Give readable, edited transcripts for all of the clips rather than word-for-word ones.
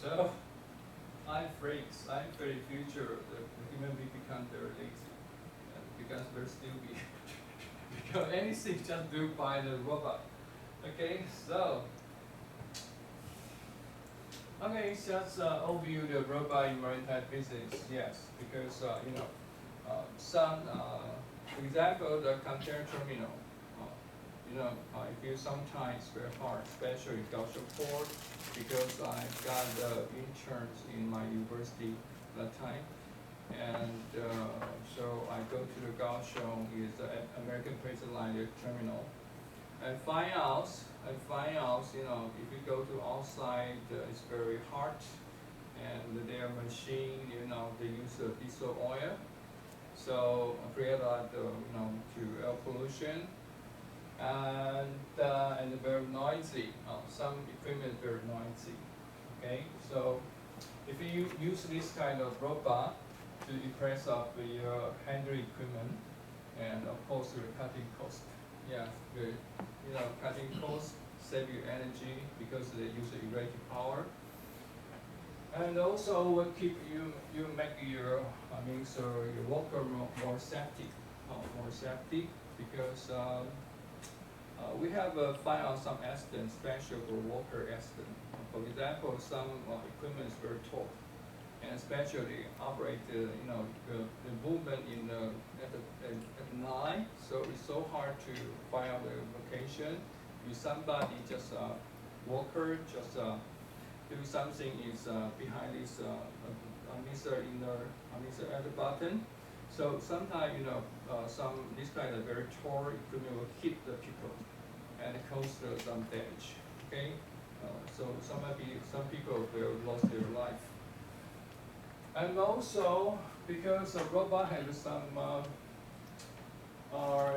So I'm afraid the future the human being become very lazy and becomes very stupid. Because anything just do by the robot. Okay, so okay, it's just overview the robot in maritime business. Yes, because some for example the container terminal. If you sometimes very hard, especially Kaohsiung port, because I got interns in my university that time, and so I go to the Kaohsiung is the American Prison Line terminal, and find out, if you go to outside, it's very hot, and their machine, they use diesel oil, so create a lot, to air pollution, and very noisy. Some equipment very noisy. Okay, so if you use this kind of robot to impress up your handling equipment, and of course you're cutting cost. Yeah, good. Cutting cost, save you energy because they use electric power, and also will keep you make your your worker more safety, because we have found out some accidents, especially for worker accident. For example, some equipment is very tall, and especially operate the movement at night. So it's so hard to find out the location. If somebody just worker just do something is behind this at the button. So sometimes some this kind of very tall equipment will hit the people and cause some damage. Okay, so some people will lost their life. And also because a robot has some for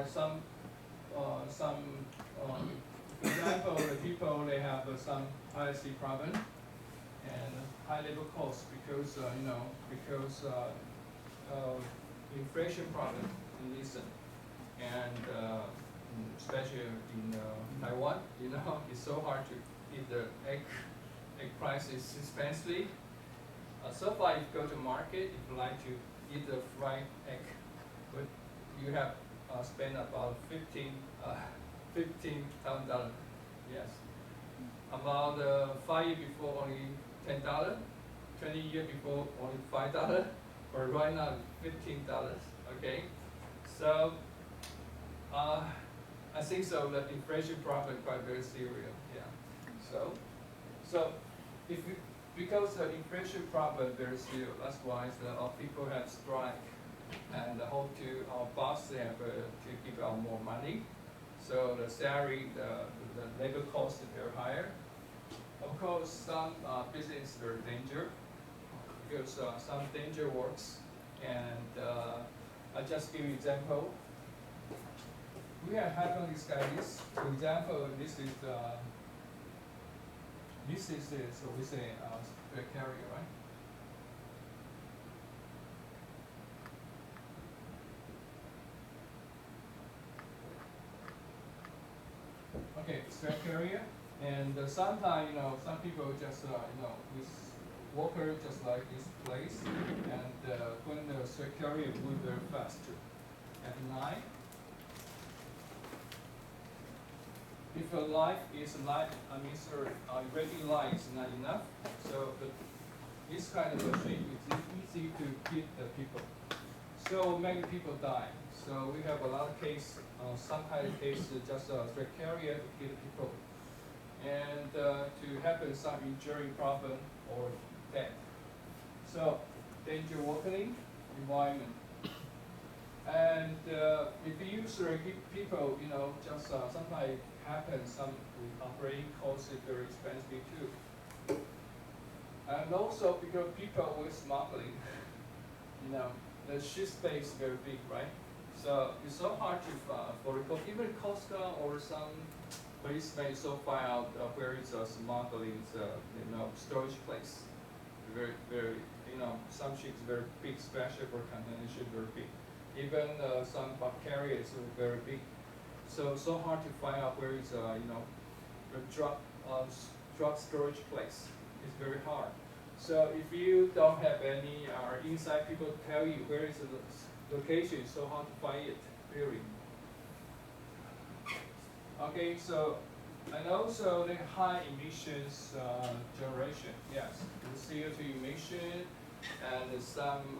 example, the people they have some IC problem and high labor cost because inflation problem in listen, and especially in Taiwan, it's so hard to eat the egg price is expensive. So far, if you go to market, if you like to eat the fried egg, but you have spent about $15,000. Yes. About 5 years before, only $10. 20 years before, only $5. But right now, $15. Okay. So I think so. The inflation problem is quite very serious. Yeah. So if you, because the inflation problem very serious, that's why our people have strike, and hope to our boss they have to give out more money. So the salary, the labor cost is very higher. Of course, some business very danger because some danger works, and I just give you example. We have happened this guys. For example, this is so we say the carrier, right? Okay, straight carrier, and sometimes some people just with worker just like this place, and when the straight carrier move very fast at night. If a light is regular light is not enough, so this kind of machine is easy to hit the people. So many people die. So we have a lot of case, some kind of case just a straight carrier to hit people, and to happen some injury problem or death. So danger working environment. And if you use people, just sometimes happens, some operating costs is very expensive too. And also because people with smuggling, the ship space is very big, right? So it's so hard to for even Costa or some place may so far out where it's smuggling, storage place. Very, very, some ships very big, especially for container ship very big. Even some carriers are very big. So hard to find out where is the drug storage place. It's very hard. So if you don't have any inside, people tell you where is the location, so how to find it, really. Okay, so, and also the high emissions generation, yes, the CO2 emission, and some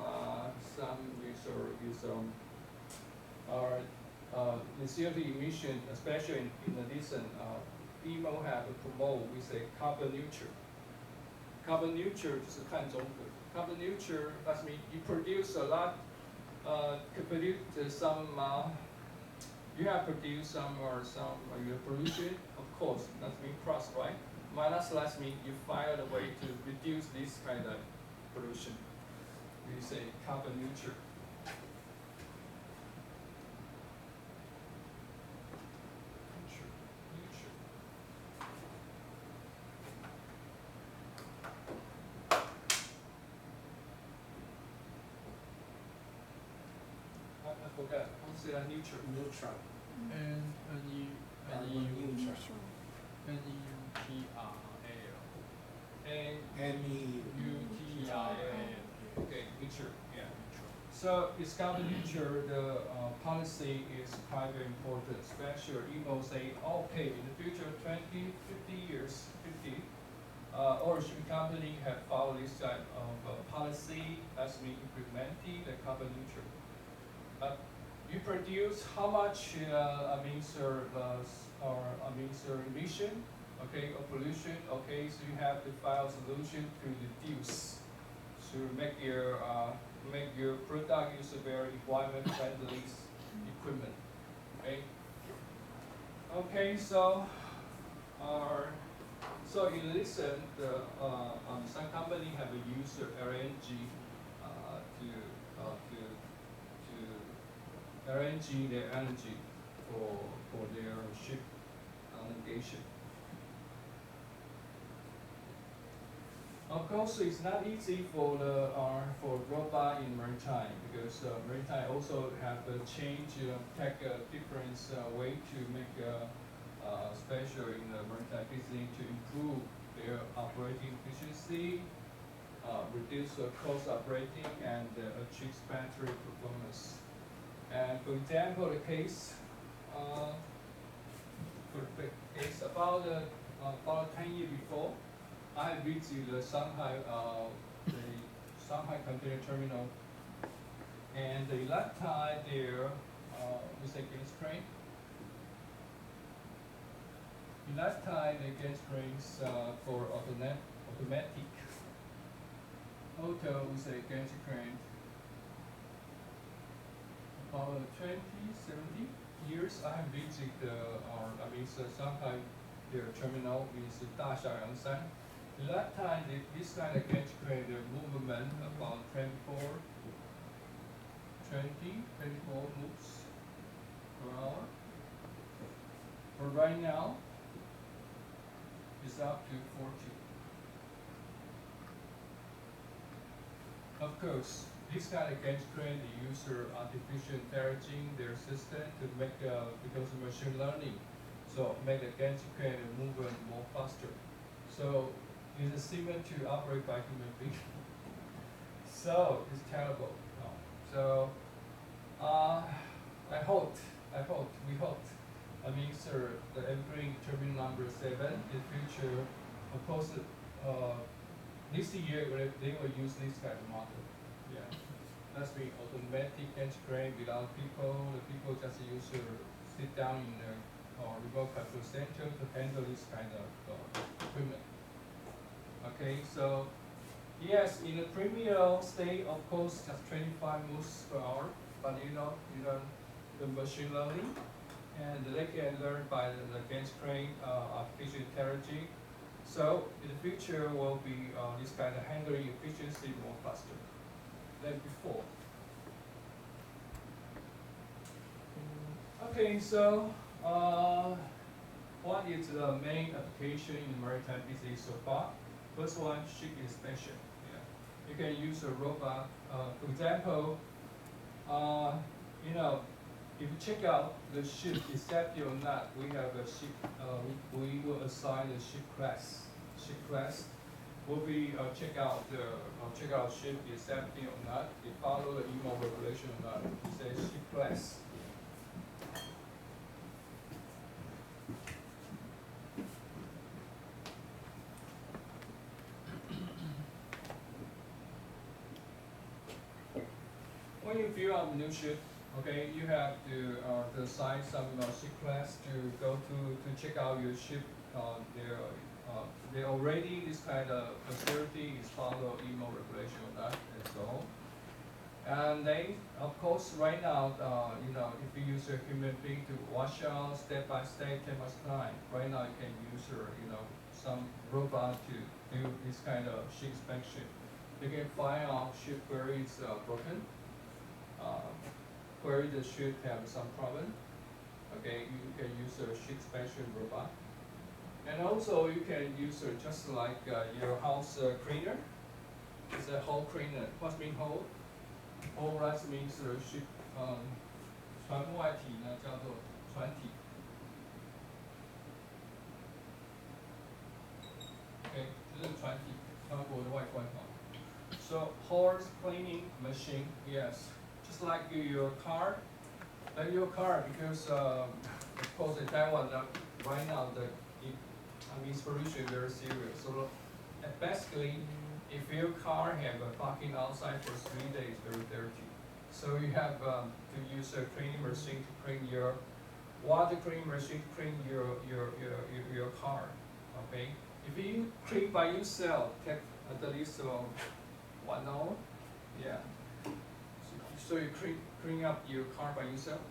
the CO2 emission, especially in addition, people have to promote, we say carbon neutral. Carbon neutral 就是碳中和。Carbon neutral that means you produce a lot, could produce some, you have produced some your pollution, of course, that means plus, right? Minus that means you find a way to reduce this kind of pollution. We say carbon neutral. I forgot. What's the neutral? Neutral. Okay, neutral. Yeah. So it's carbon neutral. The policy is quite very important, especially people say, okay, in the future, 20, 50 years, 50. Ocean company have followed this type of policy as we implementing the carbon neutral. You produce how much emission, okay, or pollution, okay, so you have to file a solution to reduce, to make your product use a very environment friendly equipment. Okay. Okay, so so in addition, some company have a use of LNG to arrange their energy for their ship navigation. Of course, it's not easy for the for robot in maritime because maritime also have to change, take a different way to make special in the maritime business to improve their operating efficiency, reduce the cost operating, and achieve battery performance. And for example, the case about 10 years before, I visited the Shanghai container terminal, and that time there was a gas train. In that time, the gas trains for automatic auto was a gas train. About 20, 70 years, I have visited Shanghai, their terminal is Dashaoyangshan. At that time, this kind of gas train, the movement about 24 moves per hour. But right now, it's up to 40. Of course, this kind of gas train, the user artificial intelligence, their system to make because of machine learning, so make the gas train movement more faster. So it's similar to operate by human being. So it's terrible. So we hope. Sir, the entering terminal number 7 in the future, of course, this year they will use this kind of model. Yeah, that's the automatic gas train without people. The people just sit down in the remote control center to handle this kind of equipment. Okay, so yes, in the premier state, of course, just 25 moves per hour, but you know the machine learning, and they can learn by the gas train artificial intelligence. So in the future will be this kind of handling efficiency more faster than before. Okay, so what is the main application in the maritime business so far? First one, ship inspection. Yeah. You can use a robot. For example, if you check out the ship is safety or not, we have a ship. We will assign a ship class. will be check out ship is empty or not. It follow the IMO regulation or not. It says ship class. When you build up a new ship, okay, you have to assign some ship class to go to check out your ship. They already this kind of facility is follow IMO regulation or not, and so on. And then, of course, right now, if you use a human being to wash out step by step, take much time. Right now, you can use some robot to do this kind of ship inspection. You can find out ship where it's broken, where the ship have some problem. Okay, you can use a ship inspection robot. And also you can use just like your house cleaner. It's a hole cleaner. What means hole? Hole that means ship 船外体呢叫做船体。OK， 这是船体，船舶的外观哈。So horse cleaning machine, yes, just like your car, because of course in Taiwan right now pollution is very serious. So basically, if your car have a parking outside for 3 days, very dirty. So you have to use a cleaning machine to clean your water cleaning machine to clean your car. Okay. If you clean by yourself, take at least 1 hour. Yeah. So you clean up your car by yourself?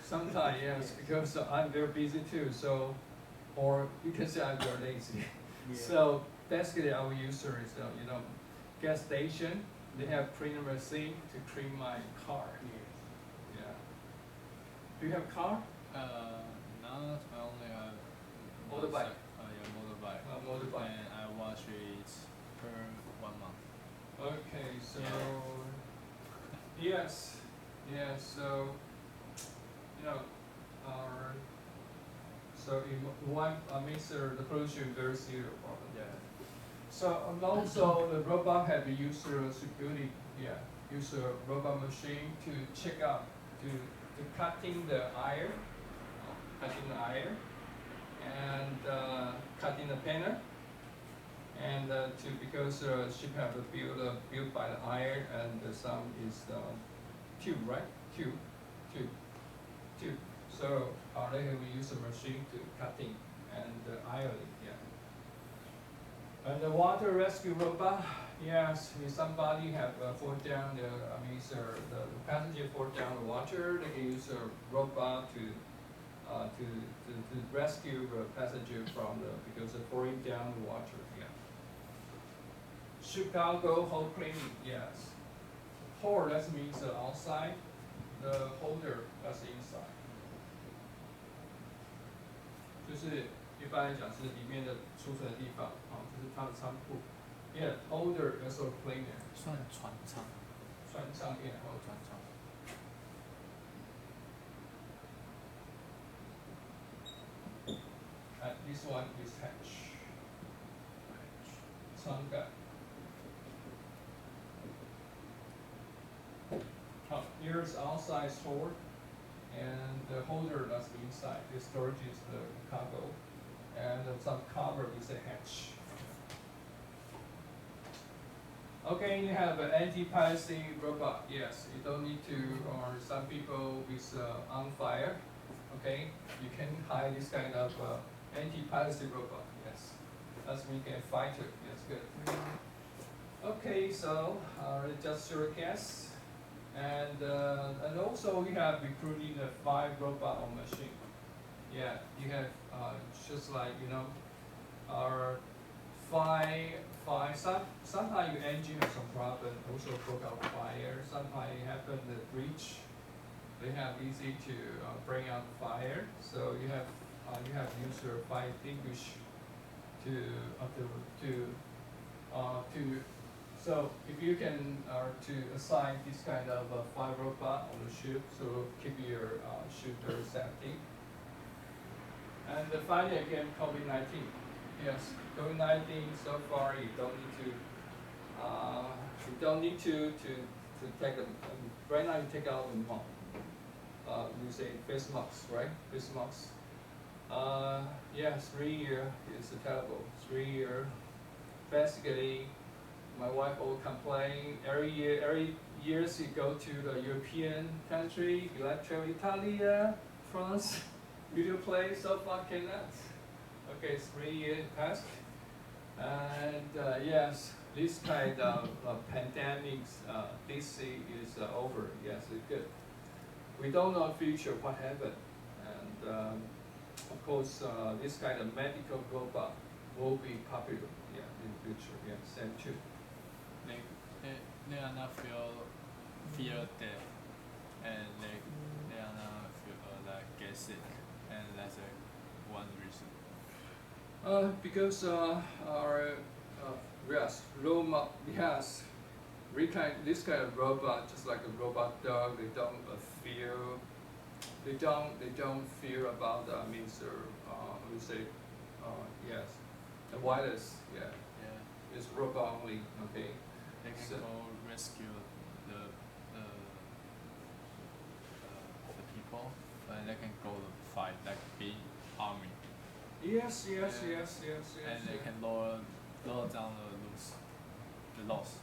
Sometimes, yes, because I'm very busy too. So, or you can say I'm very lazy. Yeah. So basically, our user is gas station. They have cleaner machine to clean my car. Yeah. Do you have car? Not. I only have motorbike. Motorbike. Motorbike. And I wash it per 1 month. Okay, so yes, so so in one makes the pollution very serious problem. Yeah. So and also the robot have the user security. Yeah, use a robot machine to check out to cutting the iron, and cutting the panel, and because ship have built by the iron, and some is tube, right? Tube. So later we use a machine to cutting and ironing. Yeah. And the water rescue robot, yes, if somebody have fall down the passenger fall down the water, they can use a robot to rescue the passenger from because of falling down the water. Yeah. Ship cargo hold cleaning, yes. Hold that means outside. The holder that's inside. 就是一般来讲是里面的储存的地方，这是它的仓库。Yeah, holder vessel cleaner. 算船舱。船舱 yeah. 船舱。This one is hatch. 舱盖。Here's outside store, and the holder that's inside. The storage is the cargo, and some cover is a hatch. Okay, you have an anti-piracy robot. Yes, you don't need to, or some people with on fire. Okay, you can hide this kind of anti-piracy robot. Yes, that's when you can fight it. Yes, good. Okay, so just showcase. And also we have recruited 5 robot on machine. Yeah, you have just like our 5. Sometimes your engine has some problem. Also broke out fire. Sometimes it happen the breach. They have easy to bring out fire. So you have user fire extinguish So if you can to assign this kind of 5 robot on the ship, so keep your ship very safety. And finally again, COVID-19. Yes, COVID-19 so far you don't need to take a, right now you take out you say face masks, right? Face masks. Yeah, 3 year is terrible. 3 year. Basically, my wife will complain every year she go to the European country, you like travel Italy, France, video play, so far cannot. Okay, 3 years passed. And yes, this kind of pandemics, this is over. Yes, it's good. We don't know future what happened, and of course, this kind of medical robot will be popular. Yeah, in the future. Yeah, same too. They are not fear death, and they are not feel like get sick, and that's one reason. Because our yes, yes, this kind of robot, just like a robot dog, they don't feel, they don't fear about we say, yes, the virus. Yeah, Yeah, it's robot only. Okay. they can So- go rescue the the the people, and they can go to fight like big army, Yes, yes, Yeah. yes, yes, yes. and they yes. can lower down the loss.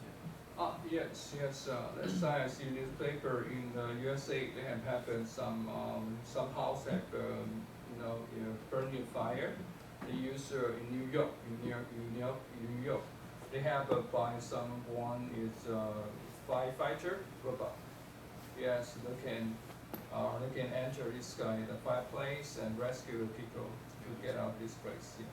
Yes, yes. Last time I see newspaper in the USA, they have happened some house have burning fire. They use in New York, New York. They have by someone is firefighter robot. Yes, they can enter this guy the fireplace and rescue the people to get out of this place. Yeah.